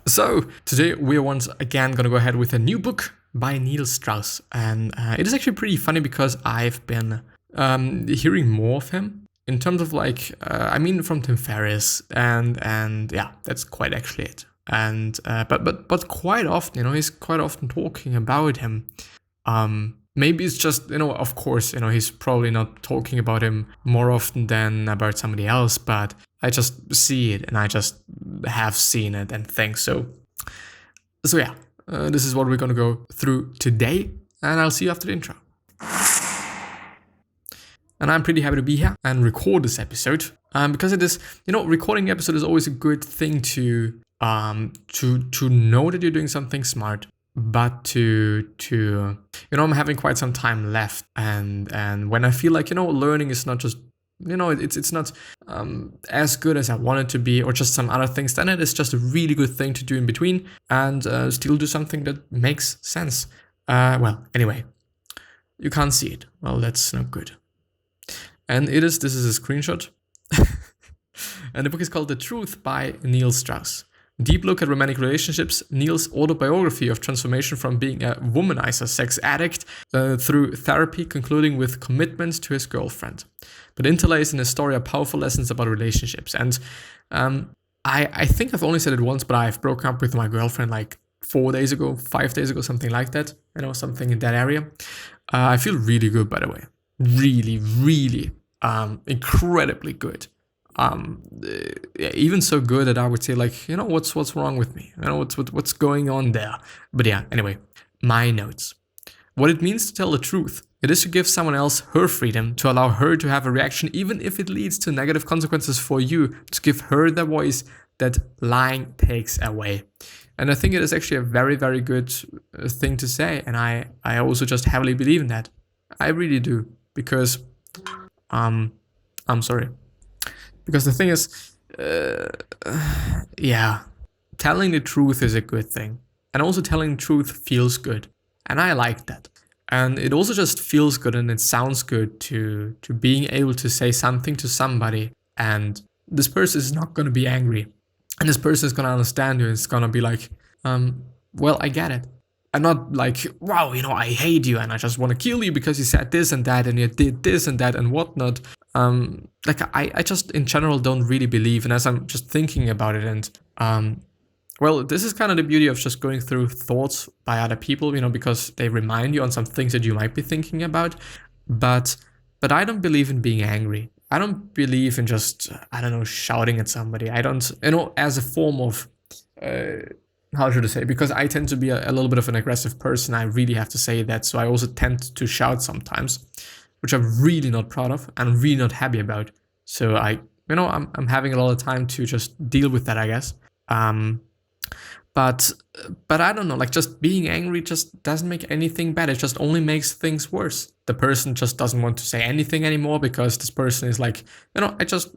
So today we are once again going to go ahead with a new book by Neil Strauss, and it is actually pretty funny because I've been hearing more of him in terms of from Tim Ferriss, and yeah, that's quite actually it. And but quite often, he's quite often talking about him. Maybe it's just, of course, he's probably not talking about him more often than about somebody else, but I just see it and I just have seen it and think so. So yeah, this is what we're gonna go through today, and I'll see you after the intro. And I'm pretty happy to be here and record this episode because it is, recording the episode is always a good thing to know that you're doing something smart, but to I'm having quite some time left, and when I feel like learning is not just it's not as good as I want it to be, or just some other things, then it is just a really good thing to do in between and still do something that makes sense. Well, anyway, you can't see it. Well, that's not good. And this is a screenshot. And the book is called The Truth by Neil Strauss. Deep look at romantic relationships, Neil's autobiography of transformation from being a womanizer sex addict through therapy, concluding with commitment to his girlfriend. But interlays in his story are powerful lessons about relationships. And I think I've only said it once, but I've broken up with my girlfriend like 5 days ago, something like that. Something in that area. I feel really good, by the way. Really, really incredibly good. Even so good that I would say what's wrong with me? What's going on there? But yeah, anyway, my notes. What it means to tell the truth. It is to give someone else her freedom, to allow her to have a reaction, even if it leads to negative consequences for you, to give her the voice that lying takes away. And I think it is actually a very, very good thing to say. And I also just heavily believe in that. I really do. Because, I'm sorry. Because the thing is, telling the truth is a good thing. And also telling the truth feels good. And I like that. And it also just feels good and it sounds good to being able to say something to somebody, and this person is not going to be angry. And this person is going to understand you. It's going to be like, well, I get it. And not like, wow, I hate you and I just want to kill you because you said this and that and you did this and that and whatnot. I just in general don't really believe. And as I'm just thinking about it, and well, this is kind of the beauty of just going through thoughts by other people, because they remind you on some things that you might be thinking about. But I don't believe in being angry. I don't believe in just, shouting at somebody. I don't, as a form of, how should I say? Because I tend to be a little bit of an aggressive person. I really have to say that. So I also tend to shout sometimes, which I'm really not proud of and really not happy about. So I'm having a lot of time to just deal with that, I guess. But I don't know, just being angry just doesn't make anything better. It just only makes things worse. The person just doesn't want to say anything anymore because this person is like, I just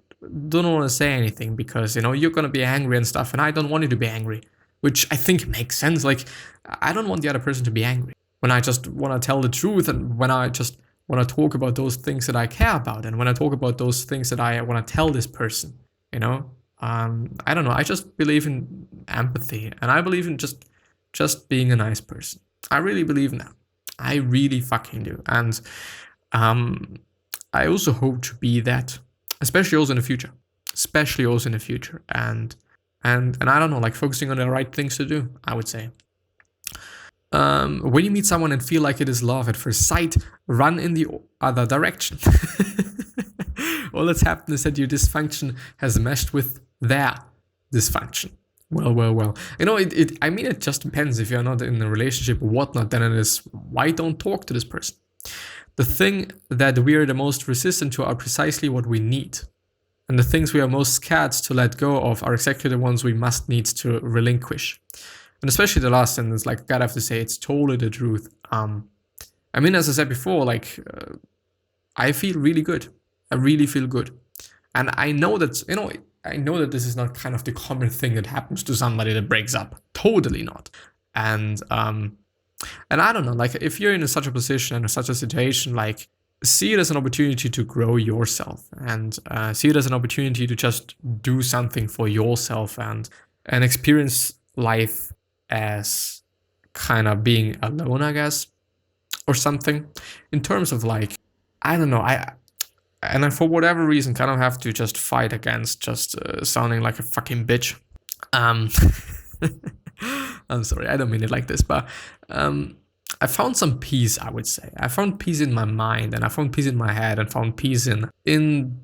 don't want to say anything because, you're going to be angry and stuff. And I don't want you to be angry, which I think makes sense. I don't want the other person to be angry when I just want to tell the truth, and when I just want to talk about those things that I care about, and when I talk about those things that I want to tell this person, I don't know. I just believe in empathy, and I believe in just being a nice person. I really believe in that. I really fucking do. And I also hope to be that, especially also in the future. And I don't know, focusing on the right things to do, I would say. When you meet someone and feel like it is love at first sight, run in the other direction. All that's happened is that your dysfunction has meshed with their dysfunction. Well. It just depends. If you're not in a relationship or whatnot, then it is, why don't talk to this person? The thing that we are the most resistant to are precisely what we need. And the things we are most scared to let go of are exactly the ones we must need to relinquish. And especially the last sentence, gotta have to say, it's totally the truth. As I said before, I feel really good. I really feel good. And I know that, this is not kind of the common thing that happens to somebody that breaks up. Totally not. And I don't know, if you're in such a position and such a situation, see it as an opportunity to grow yourself, and see it as an opportunity to just do something for yourself and experience life as kind of being alone, I guess, or something. In terms of like, I don't know, I for whatever reason kind of have to just fight against just sounding like a fucking bitch. I'm sorry, I don't mean it like this, but I found some peace, I would say. I found peace in my mind, and I found peace in my head, and found peace in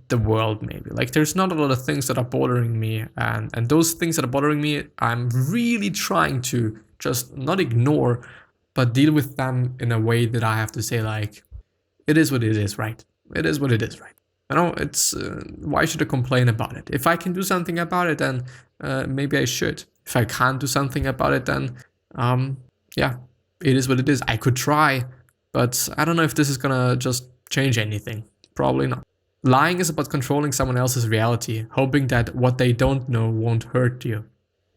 the world, maybe. Like, there's not a lot of things that are bothering me, and those things that are bothering me, I'm really trying to just not ignore, but deal with them in a way that I have to say, like, it is what it is, right? It is what it is, right? You know, it's, why should I complain about it? If I can do something about it, then maybe I should. If I can't do something about it, then, yeah, it is what it is. I could try, but I don't know if this is gonna just change anything. Probably not. Lying is about controlling someone else's reality, hoping that what they don't know won't hurt you.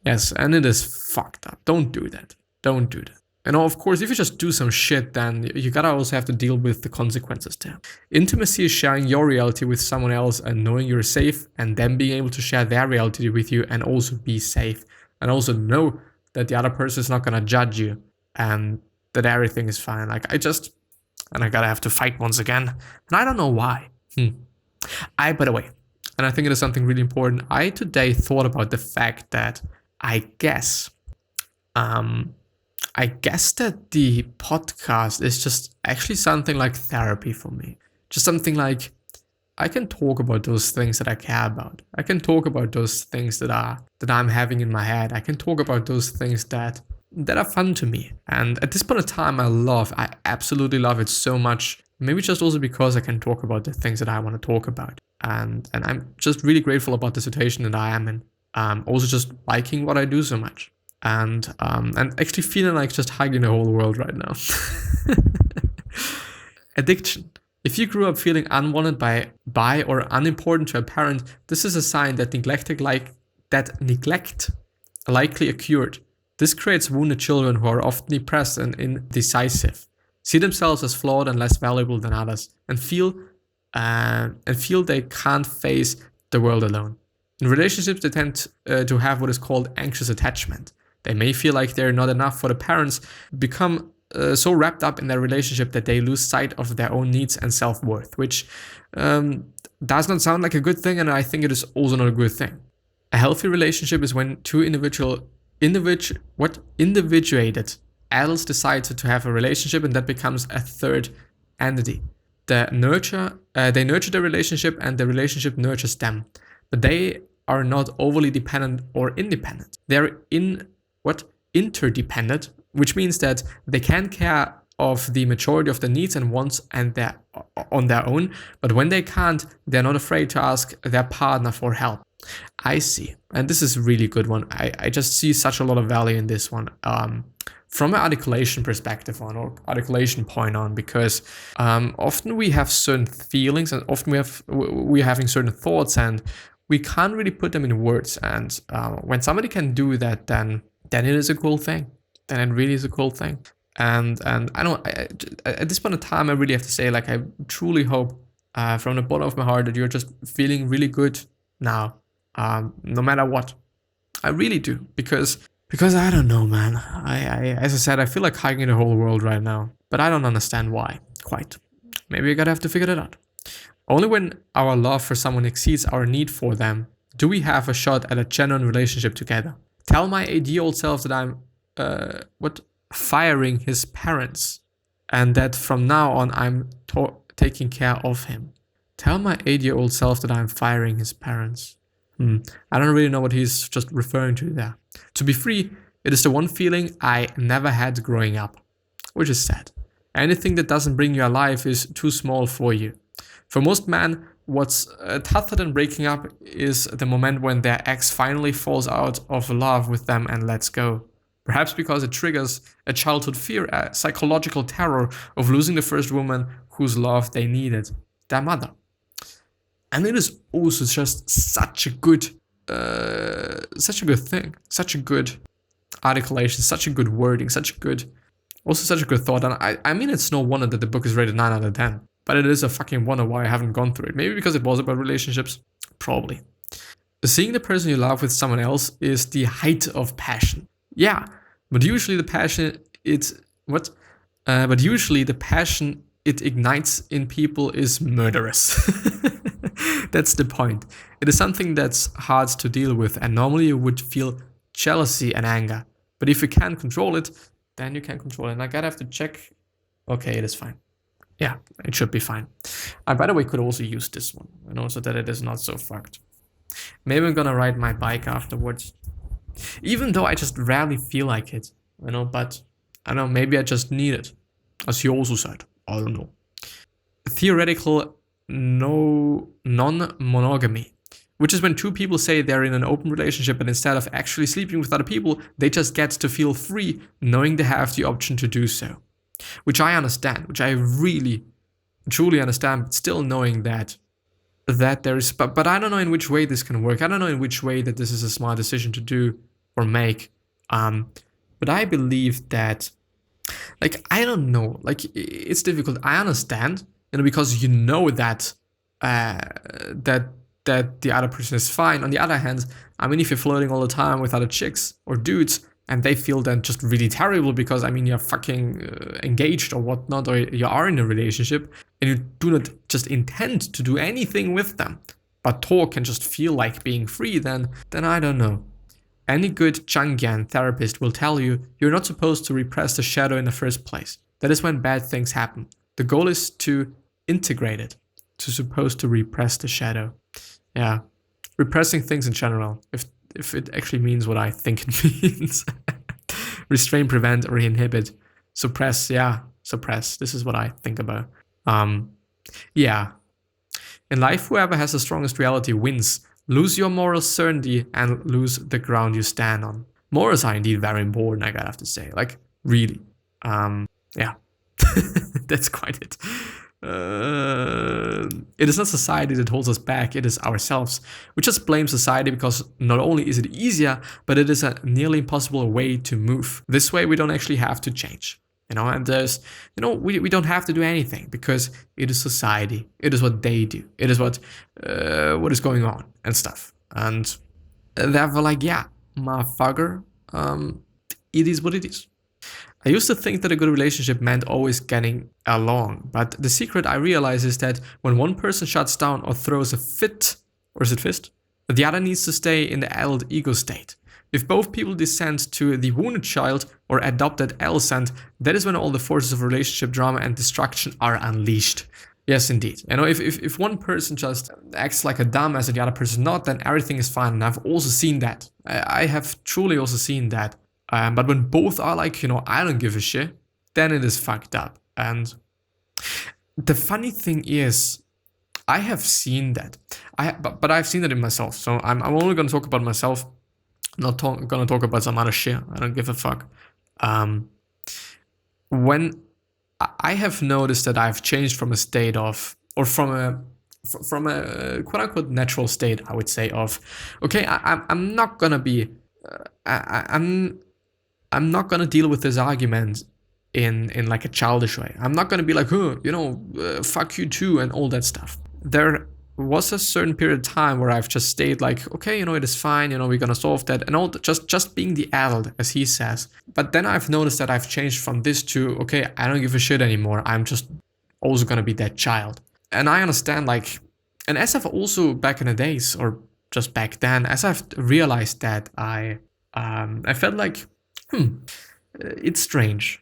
Yes, and it is fucked up. Don't do that. Don't do that. And of course, if you just do some shit, then you gotta also have to deal with the consequences there. Intimacy is sharing your reality with someone else and knowing you're safe, and them being able to share their reality with you and also be safe. And also know that the other person is not gonna judge you and that everything is fine. Like, I gotta have to fight once again. And I don't know why. By the way, and I think it is something really important, I today thought about the fact that I guess that the podcast is just actually something like therapy for me. Just something like, I can talk about those things that I care about. I can talk about those things that I'm having in my head. I can talk about those things that are fun to me. And at this point in time, I absolutely love it so much. Maybe just also because I can talk about the things that I want to talk about. And I'm just really grateful about the situation that I am in. Also just liking what I do so much. And actually feeling like just hugging the whole world right now. Addiction. If you grew up feeling unwanted by or unimportant to a parent, this is a sign that neglect likely occurred. This creates wounded children who are often depressed and indecisive, see themselves as flawed and less valuable than others, and feel they can't face the world alone. In relationships, they tend to have what is called anxious attachment. They may feel like they're not enough for the parents, become so wrapped up in their relationship that they lose sight of their own needs and self-worth, which does not sound like a good thing, and I think it is also not a good thing. A healthy relationship is when two individuated adults decide to have a relationship, and that becomes a third entity. They nurture the relationship, and the relationship nurtures them. But they are not overly dependent or independent. They're interdependent, which means that they can care of the majority of the needs and wants on their own, but when they can't, they're not afraid to ask their partner for help. I see. And this is a really good one. I just see such a lot of value in this one. From an articulation perspective on, or articulation point on, because often we have certain feelings, and often we're having certain thoughts, and we can't really put them in words. And when somebody can do that, then it is a cool thing. Then it really is a cool thing. And at this point in time, I really have to say, like, I truly hope from the bottom of my heart that you're just feeling really good now, no matter what. I really do, because I don't know, man. As I said, I feel like hugging the whole world right now, but I don't understand why, quite. Maybe I gotta have to figure that out. Only when our love for someone exceeds our need for them do we have a shot at a genuine relationship together. Tell my 8-year-old self that I'm firing his parents, and that from now on I'm taking care of him. Tell my 8-year-old self that I'm firing his parents. I don't really know what he's just referring to there. To be free, it is the one feeling I never had growing up, which is sad. Anything that doesn't bring you alive is too small for you. For most men, what's tougher than breaking up is the moment when their ex finally falls out of love with them and lets go. Perhaps because it triggers a childhood fear, a psychological terror of losing the first woman whose love they needed, their mother. And it is also just such a good thing, such a good articulation, such a good wording, such a good thought. And I mean, it's no wonder that the book is rated 9 out of 10. But it is a fucking wonder why I haven't gone through it. Maybe because it was about relationships. Probably. Seeing the person you love with someone else is the height of passion. Yeah, but usually the passion but usually the passion it ignites in people is murderous. That's the point. It is something that's hard to deal with, and normally you would feel jealousy and anger. But if you can't control it, then you can control it. And I gotta have to check. Okay, it is fine. Yeah, it should be fine. I, by the way, could also use this one, so that it is not so fucked. Maybe I'm gonna ride my bike afterwards. Even though I just rarely feel like it, but I don't know, maybe I just need it. As he also said, I don't know. Theoretical non-monogamy, which is when two people say they're in an open relationship, and instead of actually sleeping with other people, they just get to feel free knowing they have the option to do so. Which I understand, which I really, truly understand, but still knowing that there is, but I don't know in which way this can work. I don't know in which way that this is a smart decision to do or make. But I believe that, I don't know, it's difficult. I understand, because that that the other person is fine. On the other hand, if you're flirting all the time with other chicks or dudes, and they feel then just really terrible because, you're fucking engaged or whatnot, or you are in a relationship, and you do not just intend to do anything with them, but talk and just feel like being free, then I don't know. Any good Jungian therapist will tell you you're not supposed to repress the shadow in the first place. That is when bad things happen. The goal is to integrate it. To supposed to repress the shadow. Yeah. Repressing things in general, if it actually means what I think it means. Restrain, prevent, or inhibit. Suppress, yeah. Suppress. This is what I think about. Yeah. In life, whoever has the strongest reality wins. Lose your moral certainty and lose the ground you stand on. Morals are indeed very important, I gotta have to say. Really. Yeah. That's quite it. It is not society that holds us back, it is ourselves. We just blame society because not only is it easier, but it is a nearly impossible way to move. This way we don't actually have to change. And there's, we don't have to do anything because it is society. It is what they do. It is what is going on and stuff. And therefore, yeah, motherfucker, it is what it is. I used to think that a good relationship meant always getting along, but the secret I realize is that when one person shuts down or throws a fit, or is it fist? The other needs to stay in the adult ego state. If both people descend to the wounded child or adopted elephant, that is when all the forces of relationship drama and destruction are unleashed. Yes, indeed. If one person just acts like a dumbass and the other person not, then everything is fine. And I've also seen that. I have truly also seen that. But when both are I don't give a shit, then it is fucked up. And the funny thing is, I have seen that. But I've seen that in myself. So I'm only going to talk about myself. Not gonna talk about some other shit. I don't give a fuck. When I have noticed that I've changed from a state of, or from a quote unquote natural state, I would say, of, okay, I'm not gonna be, I'm not gonna deal with this argument in a childish way. I'm not gonna be like, fuck you too and all that stuff. There was a certain period of time where I've just stayed okay, it is fine, we're gonna solve that, and all just being the adult, as he says. But then I've noticed that I've changed from this to, okay, I don't give a shit anymore. I'm just also gonna be that child. And I understand, and as I've also back in the days, or just back then, as I've realized that I felt it's strange.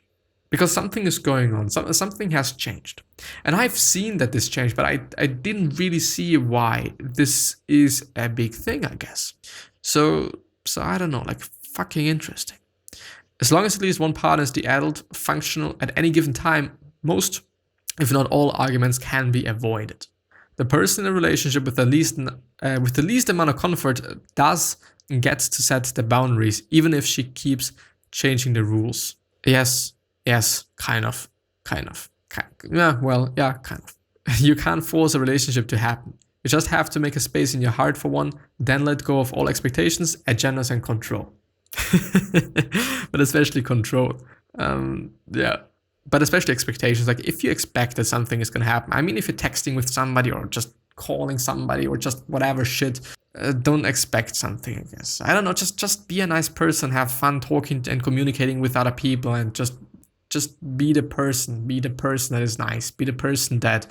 Because something is going on, something has changed. And I've seen that this changed, but I didn't really see why this is a big thing, I guess. So I don't know, fucking interesting. As long as at least one partner is the adult, functional at any given time, most, if not all, arguments can be avoided. The person in a relationship with the least amount of comfort does get to set the boundaries, even if she keeps changing the rules. Yes, kind of. Yeah, well, yeah, kind of. You can't force a relationship to happen. You just have to make a space in your heart for one, then let go of all expectations, agendas, and control. But especially control. Yeah. But especially expectations. If you expect that something is going to happen. If you're texting with somebody or just calling somebody or just whatever shit. Don't expect something, I guess. I don't know, just be a nice person, have fun talking and communicating with other people, and just be the person that is nice, be the person that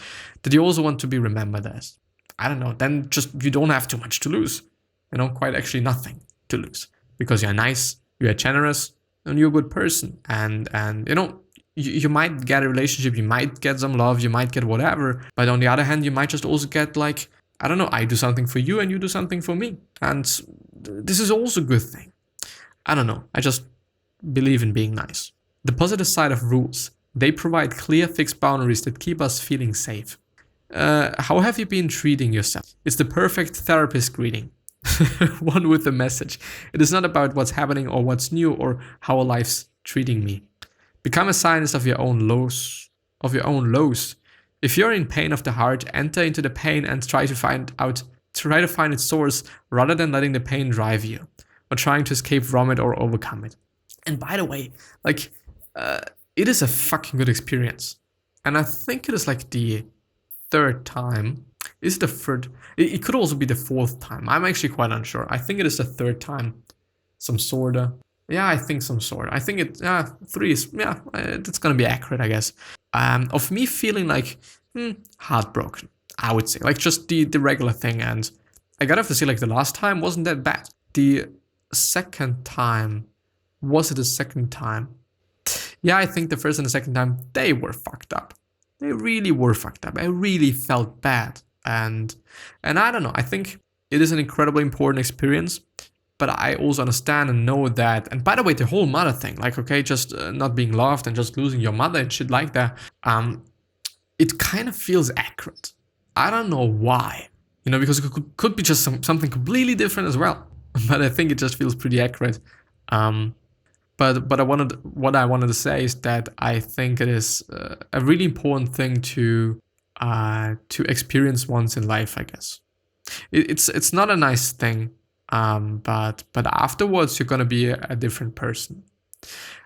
you also want to be remembered as. I don't know, then just you don't have too much to lose. Quite actually nothing to lose, because you're nice, you're generous, and you're a good person. And you might get a relationship, you might get some love, you might get whatever, but on the other hand, you might just also get like, I don't know, I do something for you and you do something for me. And this is also a good thing. I don't know, I just believe in being nice. The positive side of rules. They provide clear, fixed boundaries that keep us feeling safe. How have you been treating yourself? It's the perfect therapist greeting. One with a message. It is not about what's happening or what's new or how life's treating me. Become a scientist of your own lows. If you're in pain of the heart, enter into the pain and try to find its source, rather than letting the pain drive you or trying to escape from it or overcome it. And by the way, like, it is a fucking good experience. And I think it is like the third time. Is it the third? It could also be the fourth time. I'm actually quite unsure. I think it is the third time. Some sorta. Yeah, I think some sort. I think three is, that's gonna be accurate, I guess. Of me feeling like heartbroken, I would say. Like just the regular thing. And I gotta have to say, like, the last time wasn't that bad. The second time, was it the second time? Yeah, I think the first and the second time, they were fucked up. They really were fucked up. I really felt bad. And I don't know, I think it is an incredibly important experience. But I also understand and know that, and by the way, the whole mother thing, like, okay, just not being loved and just losing your mother and shit like that, it kind of feels accurate. I don't know why, because it could be just something completely different as well. But I think it just feels pretty accurate. But what I wanted to say is that I think it is a really important thing to experience once in life, I guess. It's not a nice thing. But afterwards you're gonna be a different person.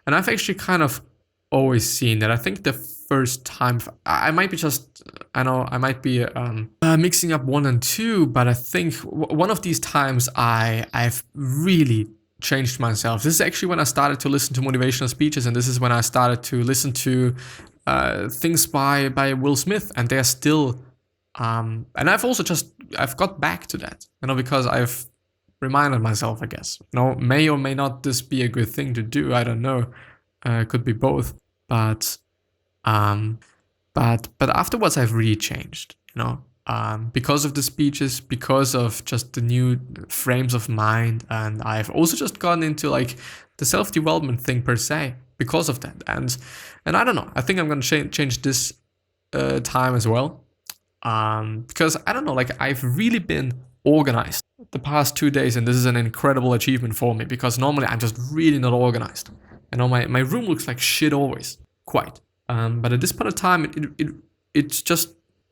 And I've actually kind of always seen that. I think the first time, I might be mixing up 1 and 2, but I think one of these times I've really changed myself. This is actually when I started to listen to motivational speeches, and this is when I started to listen to things by Will Smith, and they're still, and I've got back to that, because I've reminded myself, I guess. May or may not this be a good thing to do. I don't know. Could be both. But afterwards I've really changed, because of the speeches, because of just the new frames of mind, and I've also just gotten into like the self-development thing per se because of that. And I don't know. I think I'm gonna change this time as well. Because I don't know, like, I've really been organized the past 2 days, and this is an incredible achievement for me, because normally I'm just really not organized. My room looks like shit always, quite. But at this point of time,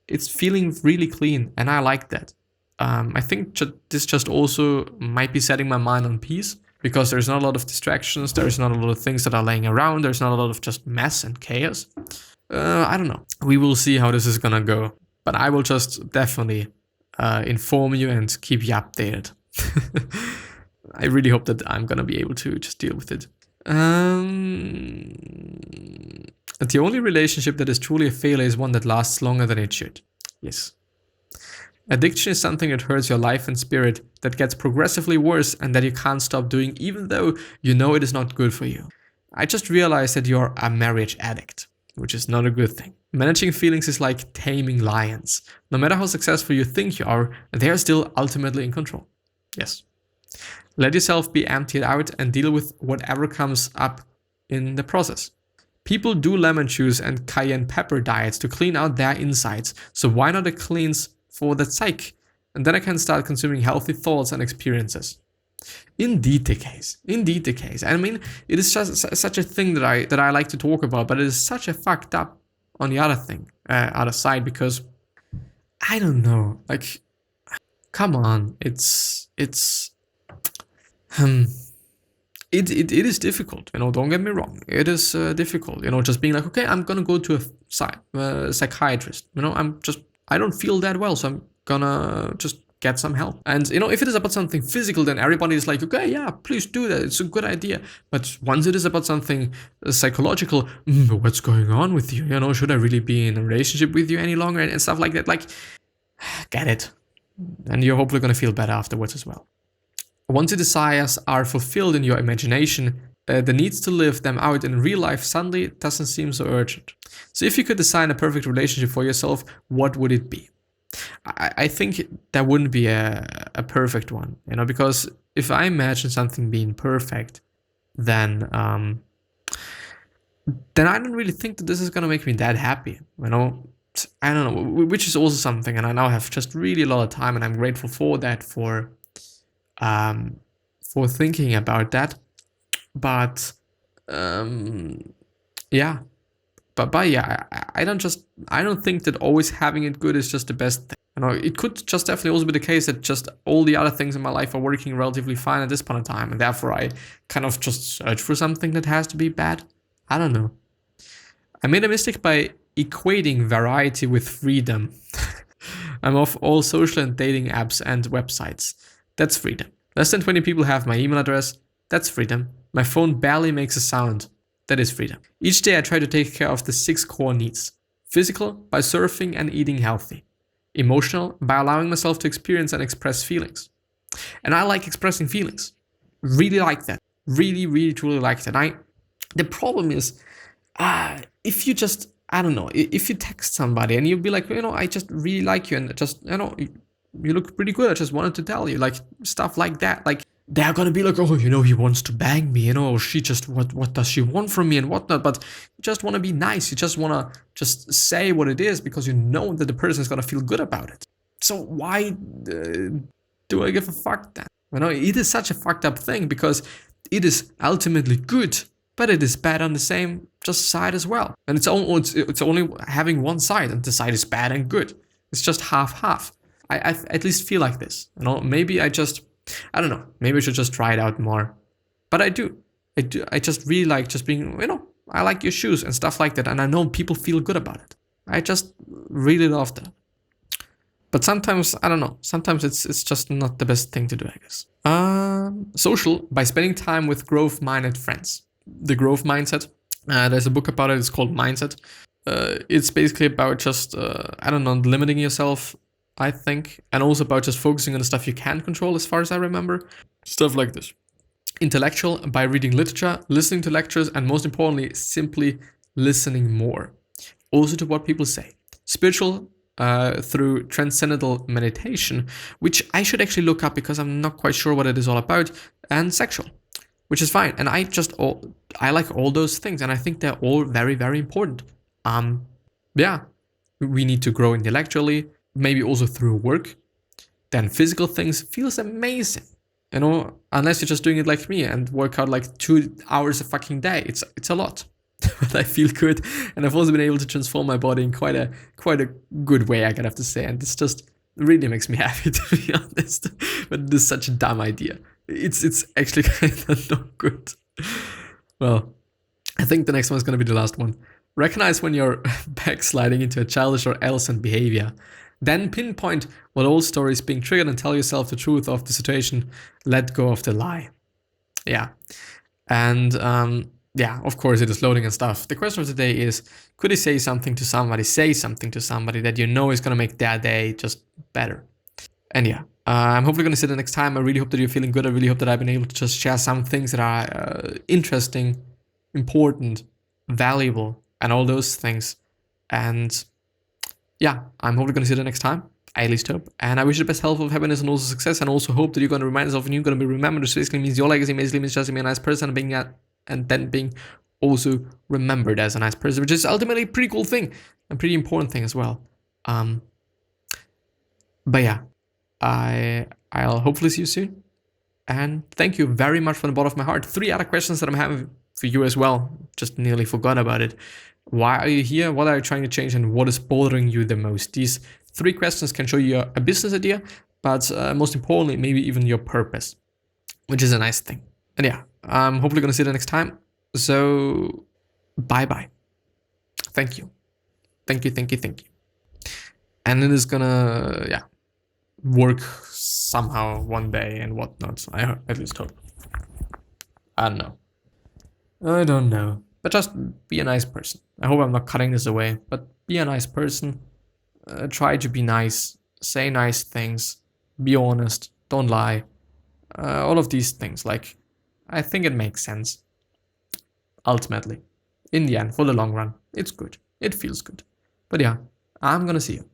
it's feeling really clean, and I like that. I think this just also might be setting my mind on peace, because there's not a lot of distractions, there's not a lot of things that are laying around, there's not a lot of just mess and chaos. I don't know. We will see how this is gonna go, but I will just definitely inform you and keep you updated. I really hope that I'm gonna be able to just deal with it. The only relationship that is truly a failure is one that lasts longer than it should. Yes. Addiction is something that hurts your life and spirit, that gets progressively worse, and that you can't stop doing even though you know it is not good for you. I just realized that you're a marriage addict, which is not a good thing. Managing feelings is like taming lions. No matter how successful you think you are, they are still ultimately in control. Yes. Let yourself be emptied out and deal with whatever comes up in the process. People do lemon juice and cayenne pepper diets to clean out their insides, so why not a cleanse for the psyche? And then I can start consuming healthy thoughts and experiences. Indeed the case. I mean, it is just such a thing that I like to talk about, but it is such a fucked up on the other side, because I don't know, like, come on, it is difficult, don't get me wrong, it is difficult, just being like, okay, I'm gonna go to a psychiatrist, I don't feel that well, so gonna just get some help. And if it is about something physical, then everybody is like, okay, yeah, please do that, it's a good idea. But once it is about something psychological, what's going on with you? Should I really be in a relationship with you any longer, and stuff like that? Like, get it. And you're hopefully gonna feel better afterwards as well. Once your desires are fulfilled in your imagination, the needs to live them out in real life suddenly doesn't seem so urgent. So if you could design a perfect relationship for yourself, what would it be? I think there wouldn't be a perfect one, because if I imagine something being perfect, then I don't really think that this is gonna make me that happy. I don't know, which is also something, and I now have just really a lot of time, and I'm grateful for that, for thinking about that. But yeah. But yeah, I don't think that always having it good is just the best thing. It could just definitely also be the case that just all the other things in my life are working relatively fine at this point in time, and therefore I kind of just search for something that has to be bad. I don't know. I made a mistake by equating variety with freedom. I'm off all social and dating apps and websites. That's freedom. Less than 20 people have my email address. That's freedom. My phone barely makes a sound. That is freedom. Each day I try to take care of the 6 core needs. Physical, by surfing and eating healthy. Emotional, by allowing myself to experience and express feelings. And I like expressing feelings. Really like that. Really, really, truly like that. The problem is, if you just, I don't know, if you text somebody and you'll be like, I just really like you, and just, you look pretty good, I just wanted to tell you, like, stuff like that. Like, they're gonna be like, oh, he wants to bang me, she just, what does she want from me and whatnot? But you just want to be nice. You just want to just say what it is, because you know that the person is gonna feel good about it. So why do I give a fuck then? It is such a fucked up thing, because it is ultimately good, but it is bad on the same just side as well. And it's only having one side, and the side is bad and good. It's just half. I at least feel like this. Maybe I don't know. Maybe I should just try it out more. But I do. I just really like just being, I like your shoes and stuff like that. And I know people feel good about it. I just really love that. But sometimes, I don't know. Sometimes it's just not the best thing to do, I guess. Social, by spending time with growth-minded friends. The growth mindset. There's a book about it. It's called Mindset. It's basically about just, limiting yourself, I think, and also about just focusing on the stuff you can control, as far as I remember. Stuff like this. Intellectual, by reading literature, listening to lectures, and most importantly, simply listening more. Also to what people say. Spiritual, through transcendental meditation, which I should actually look up because I'm not quite sure what it is all about. And sexual, which is fine. And I like all those things, and I think they're all very, very important. Yeah, we need to grow intellectually, maybe also through work. Then physical things feels amazing. Unless you're just doing it like me and work out like 2 hours a fucking day. It's a lot. But I feel good, and I've also been able to transform my body in quite a good way, I gotta have to say. And this just really makes me happy, to be honest. But this is such a dumb idea. It's actually kind of not good. Well, I think the next one is gonna be the last one. Recognize when you're backsliding into a childish or adolescent behavior. Then pinpoint what old story is being triggered and tell yourself the truth of the situation. Let go of the lie. Yeah. And yeah, of course it is loading and stuff. The question of the day is, could you say something to somebody that you know is going to make their day just better? And yeah, I'm hopefully going to see you next time. I really hope that you're feeling good. I really hope that I've been able to just share some things that are interesting, important, valuable, and all those things. And yeah, I'm hopefully going to see you next time. I at least hope. And I wish you the best health, of happiness, and also success. And also hope that you're going to remind yourself and you're going to be remembered. This basically means your legacy basically means just being a nice person and then being also remembered as a nice person, which is ultimately a pretty cool thing. A pretty important thing as well. But yeah, I'll hopefully see you soon. And thank you very much from the bottom of my heart. 3 other questions that I'm having for you as well. Just nearly forgot about it. Why are you here? What are you trying to change? And what is bothering you the most? These 3 questions can show you a business idea, but most importantly, maybe even your purpose, which is a nice thing. And yeah, I'm hopefully going to see you next time. So bye-bye. Thank you. Thank you. And it is gonna, yeah. work somehow one day and whatnot. I at least hope. I don't know. I don't know. But just be a nice person. I hope I'm not cutting this away, but be a nice person. Try to be nice. Say nice things. Be honest. Don't lie. All of these things. Like, I think it makes sense. Ultimately. In the end, for the long run, it's good. It feels good. But yeah, I'm gonna see you.